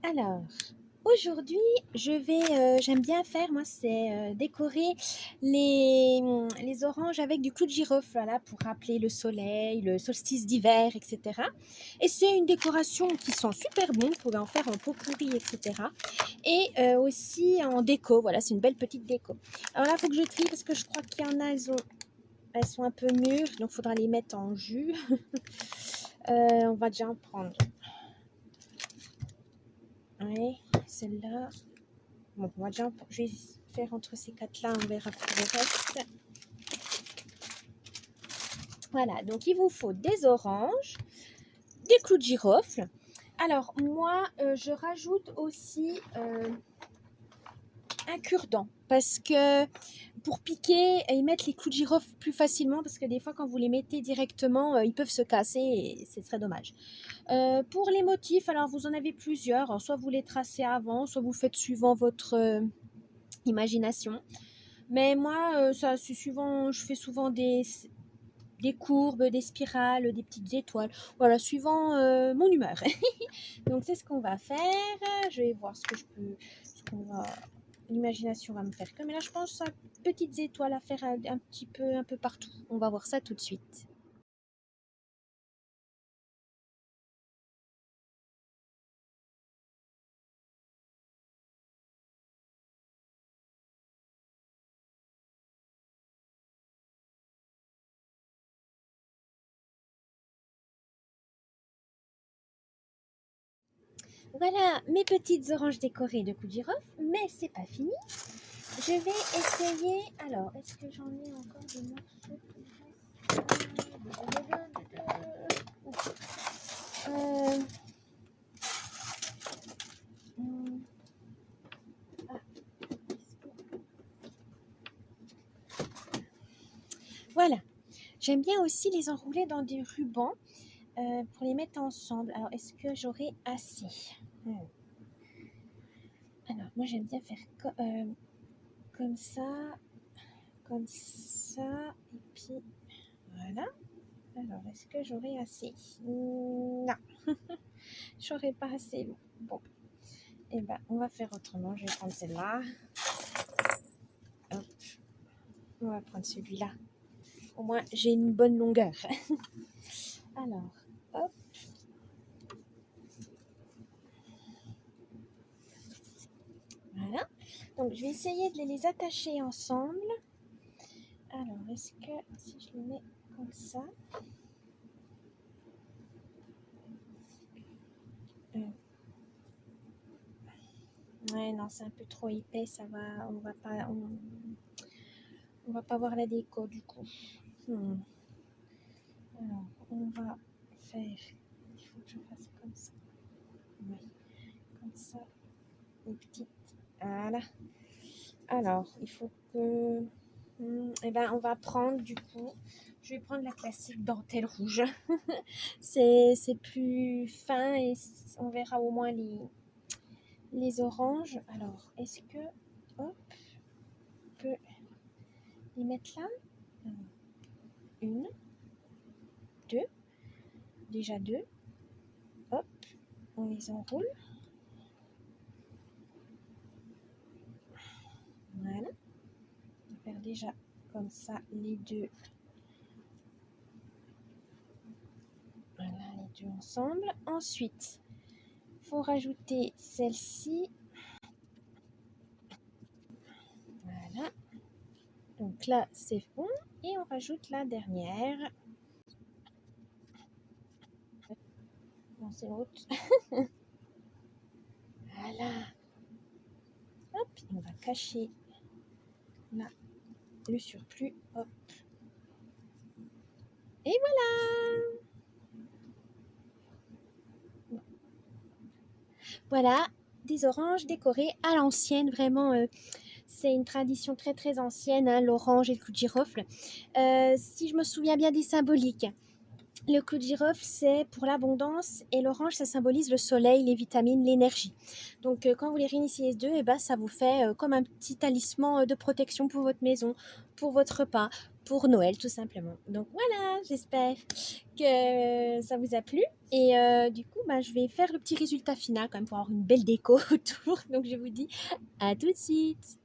Alors, aujourd'hui, j'aime bien faire, moi, c'est décorer les oranges avec du clou de girofle, voilà, pour rappeler le soleil, le solstice d'hiver, etc. Et c'est une décoration qui sent super bon, vous pouvez en faire en pot pourri, etc. Et aussi en déco, voilà, c'est une belle petite déco. Alors là, il faut que je trie parce que je crois qu'il y en a, elles sont un peu mûres, donc il faudra les mettre en jus. On va déjà en prendre. Oui, celle-là. Bon, je vais faire entre ces quatre-là, on verra pour le reste. Voilà, donc il vous faut des oranges, des clous de girofle. Alors, moi, je rajoute aussi un cure-dent parce que pour piquer et mettre les clous de girofle plus facilement, parce que des fois, quand vous les mettez directement, ils peuvent se casser et ce serait dommage. Pour les motifs, alors vous en avez plusieurs. Alors, soit vous les tracez avant, soit vous faites suivant votre imagination. Mais moi, ça, c'est suivant, je fais souvent des courbes, des spirales, des petites étoiles. Voilà, suivant mon humeur. Donc, c'est ce qu'on va faire. Je vais voir l'imagination va me faire que. Mais là, je pense à petites étoiles à faire un petit peu, un peu partout. On va voir ça tout de suite. Voilà mes petites oranges décorées de clous de girofle, mais c'est pas fini. Je vais essayer. Alors, est-ce que j'en ai encore des morceaux euh, hum, ah, Voilà. J'aime bien aussi les enrouler dans des rubans pour les mettre ensemble. Alors, est-ce que j'aurai assez? Alors, moi, j'aime bien faire comme ça, et puis voilà. Alors, est-ce que j'aurai assez? Non, j'aurai pas assez. Bon, et ben, on va faire autrement. Je vais prendre celle-là. Hop. On va prendre celui-là. Au moins, j'ai une bonne longueur. Alors, hop. Voilà. Donc, je vais essayer de les attacher ensemble. Alors, est-ce que si je les mets comme ça, ouais, non, c'est un peu trop épais, ça va, on va pas voir la déco du coup. Alors, on va faire, il faut que je fasse comme ça. Oui, comme ça, une petite, voilà. Alors, il faut que, eh ben, on va prendre du coup, je vais prendre la classique dentelle rouge. c'est plus fin et on verra au moins les oranges. Alors, est-ce que, hop, on peut les mettre là? Alors, une, deux, déjà deux. Hop, on les enroule. Voilà. On va faire déjà comme ça les deux. Voilà, les deux ensemble. Ensuite, il faut rajouter celle-ci. Voilà. Donc là, c'est bon. Et on rajoute la dernière. Non, c'est l'autre. Voilà. Hop, on va cacher là le surplus. Hop. Et voilà. Voilà, des oranges décorées à l'ancienne, vraiment. C'est une tradition très très ancienne, hein, l'orange et le clou de girofle. Si je me souviens bien des symboliques, Le clou de girofle, c'est pour l'abondance et l'orange, ça symbolise le soleil, les vitamines, l'énergie. Donc, quand vous les réunissez les deux, et ben, ça vous fait comme un petit talisman de protection pour votre maison, pour votre repas, pour Noël, tout simplement. Donc voilà, j'espère que ça vous a plu. Et du coup, bah, je vais faire le petit résultat final quand même pour avoir une belle déco autour. Donc, je vous dis à tout de suite.